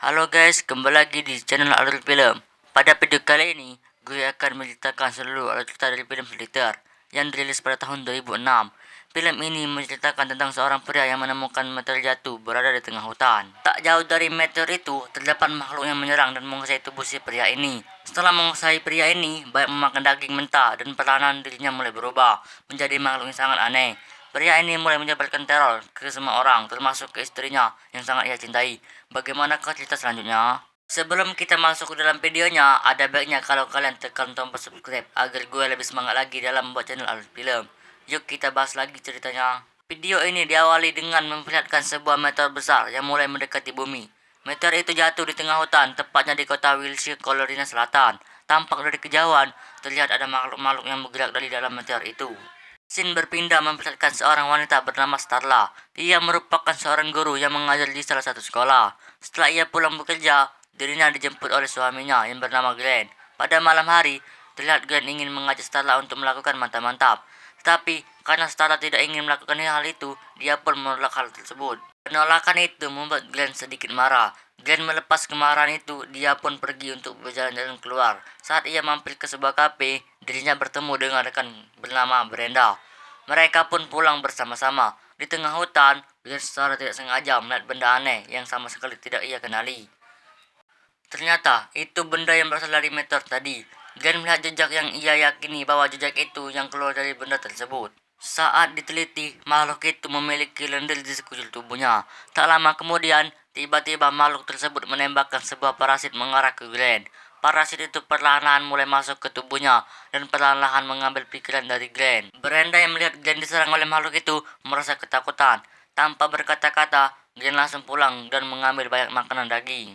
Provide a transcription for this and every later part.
Halo guys, kembali lagi di channel Alur Film. Pada video kali ini, gue akan menceritakan seluruh alur cerita dari film Predator yang dirilis pada tahun 2006. Film ini menceritakan tentang seorang pria yang menemukan meteor jatuh berada di tengah hutan. Tak jauh dari meteor itu, terdapat makhluk yang menyerang dan menguasai tubuh si pria ini. Setelah menguasai pria ini, banyak memakan daging mentah dan perlahan dirinya mulai berubah menjadi makhluk yang sangat aneh. Pria ini mulai menyebarkan teror ke semua orang, termasuk ke istrinya yang sangat ia cintai. Bagaimanakah cerita selanjutnya? Sebelum kita masuk ke dalam videonya, ada baiknya kalau kalian tekan tombol subscribe agar gue lebih semangat lagi dalam membuat channel Alur Film. Yuk kita bahas lagi ceritanya. Video ini diawali dengan memperlihatkan sebuah meteor besar yang mulai mendekati bumi. Meteor itu jatuh di tengah hutan, tepatnya di kota Wilshire, Carolina Selatan. Tampak dari kejauhan, terlihat ada makhluk-makhluk yang bergerak dari dalam meteor itu. Scene berpindah memperlihatkan seorang wanita bernama Starla. Ia merupakan seorang guru yang mengajar di salah satu sekolah. Setelah ia pulang bekerja, dirinya dijemput oleh suaminya yang bernama Glenn. Pada malam hari, terlihat Glenn ingin mengajak Starla untuk melakukan mantap-mantap. Tetapi, karena Starla tidak ingin melakukan hal itu, dia pun menolak hal tersebut. Penolakan itu membuat Glenn sedikit marah. Glenn melepas kemarahan itu, dia pun pergi untuk berjalan-jalan keluar. Saat ia mampir ke sebuah kafe, dirinya bertemu dengan rekan bernama Brenda. Mereka pun pulang bersama-sama. Di tengah hutan, Glenn secara tidak sengaja melihat benda aneh yang sama sekali tidak ia kenali. Ternyata, itu benda yang berasal dari meteor tadi. Glenn melihat jejak yang ia yakini bahwa jejak itu yang keluar dari benda tersebut. Saat diteliti, makhluk itu memiliki lendir di sekujur tubuhnya. Tak lama kemudian, tiba-tiba makhluk tersebut menembakkan sebuah parasit mengarah ke Glenn. Parasit itu perlahan-lahan mulai masuk ke tubuhnya dan perlahan-lahan mengambil pikiran dari Glenn. Brenda yang melihat Glenn diserang oleh makhluk itu merasa ketakutan. Tanpa berkata-kata, Glenn langsung pulang dan mengambil banyak makanan daging.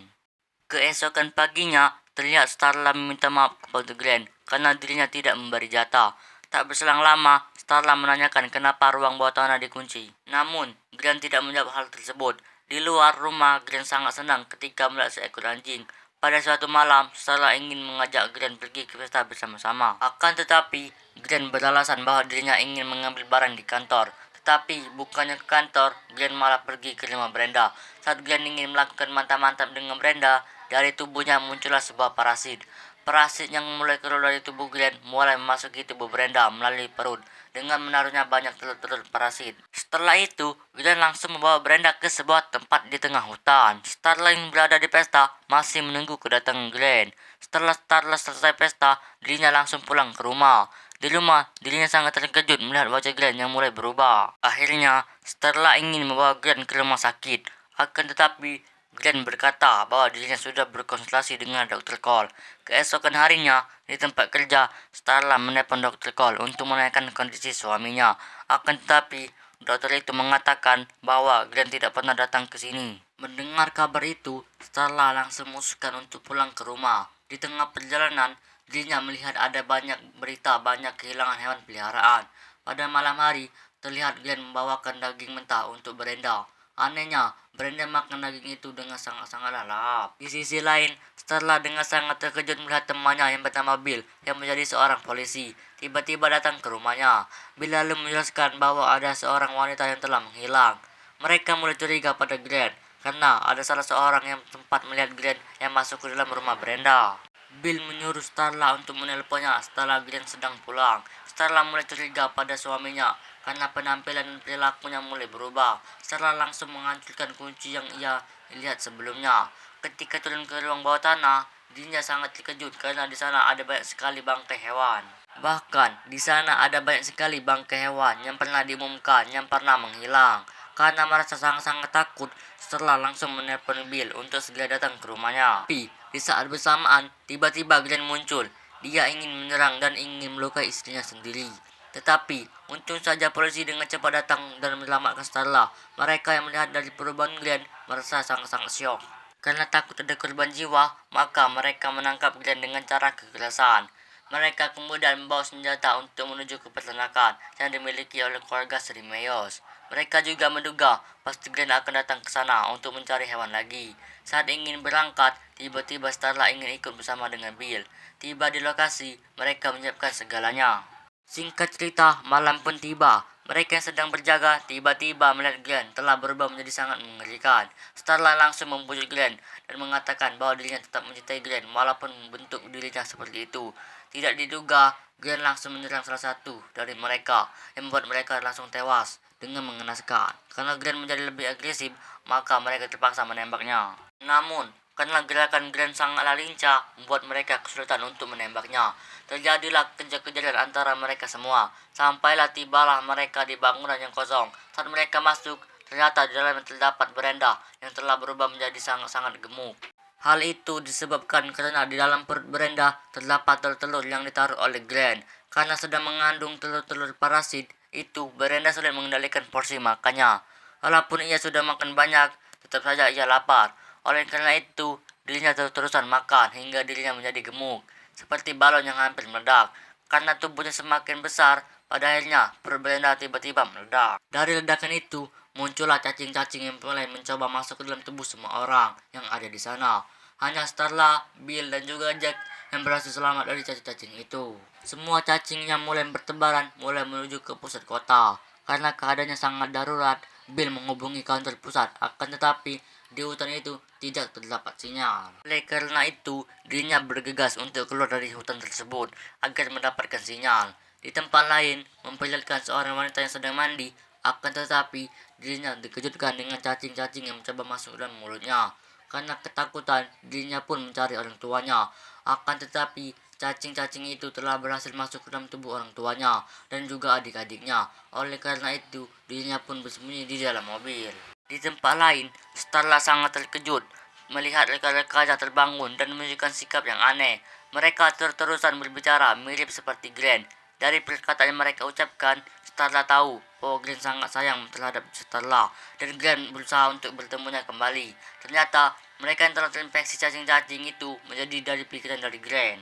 Keesokan paginya, terlihat Starla meminta maaf kepada Glenn karena dirinya tidak memberi jatah. Tak berselang lama, Starla menanyakan kenapa ruang bawah tanah dikunci. Namun, Glenn tidak menjawab hal tersebut. Di luar rumah, Glenn sangat senang ketika melihat seekor anjing. Pada suatu malam, Starla ingin mengajak Glenn pergi ke pesta bersama-sama. Akan tetapi, Glenn beralasan bahwa dirinya ingin mengambil barang di kantor. Tetapi, bukannya ke kantor, Glenn malah pergi ke rumah Brenda. Saat Glenn ingin melakukan mantap-mantap dengan Brenda, dari tubuhnya muncullah sebuah parasit. Parasit yang mulai keluar dari tubuh Glenn mulai memasuki tubuh Brenda melalui perut dengan menaruhnya banyak telur-telur parasit. Setelah itu, Glenn langsung membawa Brenda ke sebuah tempat di tengah hutan. Starla yang berada di pesta masih menunggu kedatangan Glenn. Setelah Starla selesai pesta, dirinya langsung pulang ke rumah. Di rumah, dirinya sangat terkejut melihat wajah Glenn yang mulai berubah. Akhirnya, Starla ingin membawa Glenn ke rumah sakit. Akan tetapi, Glenn berkata bahwa dirinya sudah berkonsultasi dengan Dr. Cole. Keesokan harinya, di tempat kerja, Starla menelpon Dr. Cole untuk menanyakan kondisi suaminya. Akan tetapi, dokter itu mengatakan bahwa Glenn tidak pernah datang ke sini. Mendengar kabar itu, Starla langsung memutuskan untuk pulang ke rumah. Di tengah perjalanan, dirinya melihat ada banyak berita banyak kehilangan hewan peliharaan. Pada malam hari, terlihat Glenn membawakan daging mentah untuk Brenda. Anehnya, Brenda makan daging itu dengan sangat-sangat lahap. Di sisi lain, Starla dengan sangat terkejut melihat temannya yang bernama Bill yang menjadi seorang polisi tiba-tiba datang ke rumahnya. Bill lalu menjelaskan bahwa ada seorang wanita yang telah menghilang. Mereka mulai curiga pada Glenn karena ada salah seorang yang sempat melihat Glenn yang masuk ke dalam rumah Brenda. Bill menyuruh Starla untuk menelponnya setelah Glenn sedang pulang. Starla mulai curiga pada suaminya karena penampilan dan perilakunya mulai berubah. Starla langsung menghancurkan kunci yang ia lihat sebelumnya. Ketika turun ke ruang bawah tanah, dirinya sangat terkejut karena di sana ada banyak sekali bangkai hewan. Bahkan, di sana ada banyak sekali bangkai hewan yang pernah diumumkan yang pernah menghilang. Karena merasa sangat-sangat takut, Starla langsung menelpon Bill untuk segera datang ke rumahnya. Tapi, di saat bersamaan, tiba-tiba Glenn muncul. Dia ingin menyerang dan ingin melukai istrinya sendiri. Tetapi, untung saja polisi dengan cepat datang dan menyelamatkan Starla. Mereka yang melihat dari perubahan Glenn merasa sangat-sangat syok. Karena takut ada korban jiwa, maka mereka menangkap Glenn dengan cara kekerasan. Mereka kemudian membawa senjata untuk menuju ke peternakan yang dimiliki oleh keluarga Sri Meyos. Mereka juga menduga pasti Glenn akan datang ke sana untuk mencari hewan lagi. Saat ingin berangkat, tiba-tiba Starla ingin ikut bersama dengan Bill. Tiba di lokasi, mereka menyiapkan segalanya. Singkat cerita, malam pun tiba. Mereka yang sedang berjaga tiba-tiba melihat Glenn telah berubah menjadi sangat mengerikan. Starla langsung membujuk Glenn dan mengatakan bahwa dirinya tetap mencintai Glenn walaupun bentuk dirinya seperti itu. Tidak diduga, Glenn langsung menyerang salah satu dari mereka yang membuat mereka langsung tewas dengan mengenaskan. Karena Glenn menjadi lebih agresif, maka mereka terpaksa menembaknya. Namun, karena gerakan Glenn sangatlah lincah, membuat mereka kesulitan untuk menembaknya. Terjadilah kejar-kejaran antara mereka semua. Sampailah tibalah mereka di bangunan yang kosong. Saat mereka masuk, ternyata di dalamnya terdapat berenda yang telah berubah menjadi sangat-sangat gemuk. Hal itu disebabkan karena di dalam perut berenda terdapat telur-telur yang ditaruh oleh Glenn. Karena sedang mengandung telur-telur parasit, itu berenda sulit mengendalikan porsi makannya. Walaupun ia sudah makan banyak, tetap saja ia lapar. Oleh karena itu, dirinya terus-terusan makan hingga dirinya menjadi gemuk, seperti balon yang hampir meledak. Karena tubuhnya semakin besar, pada akhirnya perut berenda tiba-tiba meledak. Dari ledakan itu, muncullah cacing-cacing yang mulai mencoba masuk ke dalam tubuh semua orang yang ada di sana. Hanya Starla, Bill, dan juga Jack yang berhasil selamat dari cacing-cacing itu. Semua cacing yang mulai bertebaran mulai menuju ke pusat kota. Karena keadaannya sangat darurat, Bill menghubungi kantor pusat, akan tetapi di hutan itu tidak terdapat sinyal. Oleh karena itu, dirinya bergegas untuk keluar dari hutan tersebut agar mendapatkan sinyal. Di tempat lain, memperlihatkan seorang wanita yang sedang mandi, akan tetapi dirinya dikejutkan dengan cacing-cacing yang mencoba masuk dalam mulutnya. Karena ketakutan, dirinya pun mencari orang tuanya. Akan tetapi, cacing-cacing itu telah berhasil masuk ke dalam tubuh orang tuanya dan juga adik-adiknya. Oleh karena itu, dirinya pun bersembunyi di dalam mobil. Di tempat lain, Starla sangat terkejut melihat rekan-rekannya terbangun dan menunjukkan sikap yang aneh. Mereka terus-terusan berbicara mirip seperti Glenn. Dari perkataan yang mereka ucapkan, Starla tahu bahwa Glenn sangat sayang terhadap Starla dan Glenn berusaha untuk bertemunya kembali. Ternyata, mereka yang telah terinfeksi cacing-cacing itu menjadi dari pikiran dari Glenn.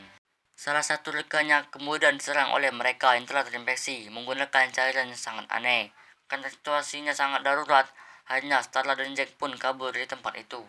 Salah satu rekannya kemudian diserang oleh mereka yang telah terinfeksi menggunakan cairan yang sangat aneh. Karena situasinya sangat darurat, hanya Starla dan Jack pun kabur dari tempat itu.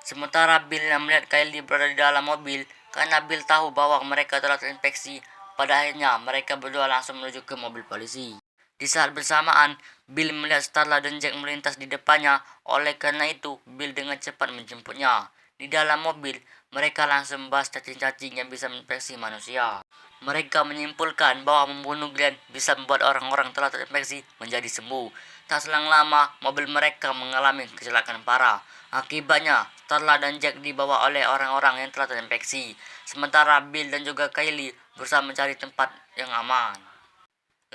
Sementara Bill yang melihat Kylie berada di dalam mobil, karena Bill tahu bahwa mereka telah terinfeksi, pada akhirnya mereka berdua langsung menuju ke mobil polisi. Di saat bersamaan, Bill melihat Starla dan Jack melintas di depannya, oleh karena itu Bill dengan cepat menjemputnya. Di dalam mobil, mereka langsung membahas cacing-cacing yang bisa menginfeksi manusia. Mereka menyimpulkan bahwa membunuh Glenn bisa membuat orang-orang telah terinfeksi menjadi sembuh. Tak selang lama, mobil mereka mengalami kecelakaan parah. Akibatnya, Starla dan Jack dibawa oleh orang-orang yang telah terinfeksi. Sementara Bill dan juga Kylie berusaha mencari tempat yang aman.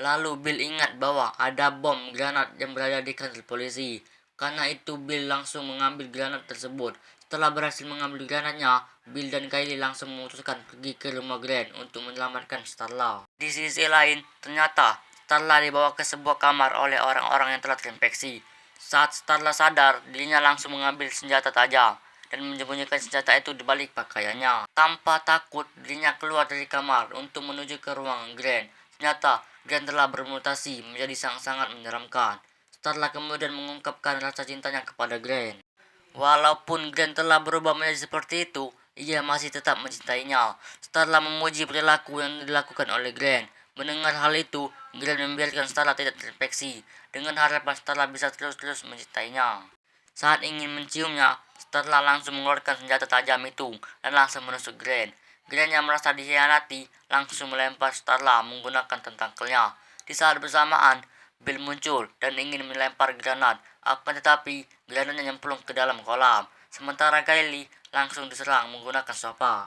Lalu Bill ingat bahwa ada bom granat yang berada di kantor polisi. Karena itu Bill langsung mengambil granat tersebut. Setelah berhasil mengambil granatnya, Bill dan Kylie langsung memutuskan pergi ke rumah Glenn untuk menyelamatkan Starla. Di sisi lain, ternyata Starla dibawa ke sebuah kamar oleh orang-orang yang telah terinfeksi. Saat Starla sadar, dirinya langsung mengambil senjata tajam dan menyembunyikan senjata itu di balik pakaiannya. Tanpa takut, dirinya keluar dari kamar untuk menuju ke ruangan Glenn. Ternyata, Glenn telah bermutasi menjadi sangat-sangat menyeramkan. Starla kemudian mengungkapkan rasa cintanya kepada Glenn. Walaupun Glenn telah berubah menjadi seperti itu, ia masih tetap mencintainya. Starla memuji perilaku yang dilakukan oleh Glenn. Mendengar hal itu, Glenn membiarkan Starla tidak terinfeksi, dengan harapan Starla bisa terus-terus mencintainya. Saat ingin menciumnya, Starla langsung mengeluarkan senjata tajam itu dan langsung menusuk Glenn. Glenn yang merasa dikhianati langsung melempar Starla menggunakan tentakelnya. Di saat bersamaan, Bill muncul dan ingin melempar granat, akan tetapi granatnya nyemplung ke dalam kolam. Sementara Kylie langsung diserang menggunakan sofa.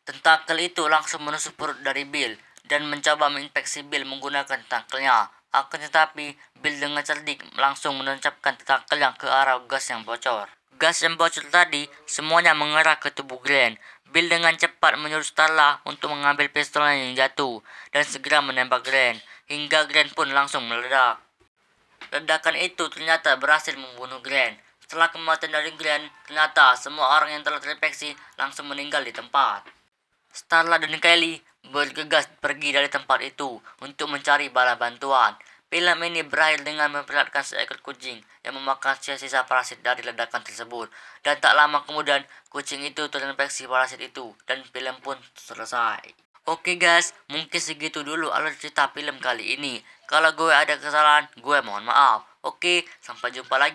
Tentakel itu langsung menusuk perut dari Bill dan mencoba menginfeksi Bill menggunakan tentakelnya. Akan tetapi, Bill dengan cerdik langsung menancapkan tentakelnya ke arah gas yang bocor. Gas yang bocor tadi semuanya mengarah ke tubuh Glenn. Bill dengan cepat menyuruh Starla untuk mengambil pistolnya yang jatuh dan segera menembak Glenn, hingga Glenn pun langsung meledak. Ledakan itu ternyata berhasil membunuh Glenn. Setelah kematian dari Glenn, ternyata semua orang yang telah terinfeksi langsung meninggal di tempat. Starla dan Kylie bergegas pergi dari tempat itu untuk mencari bala bantuan. Film ini berakhir dengan memperlihatkan seekor kucing yang memakan sisa-sisa parasit dari ledakan tersebut. Dan tak lama kemudian, kucing itu terinfeksi parasit itu dan film pun selesai. Oke guys, mungkin segitu dulu alur cerita film kali ini. Kalau gue ada kesalahan, gue mohon maaf. Oke, sampai jumpa lagi.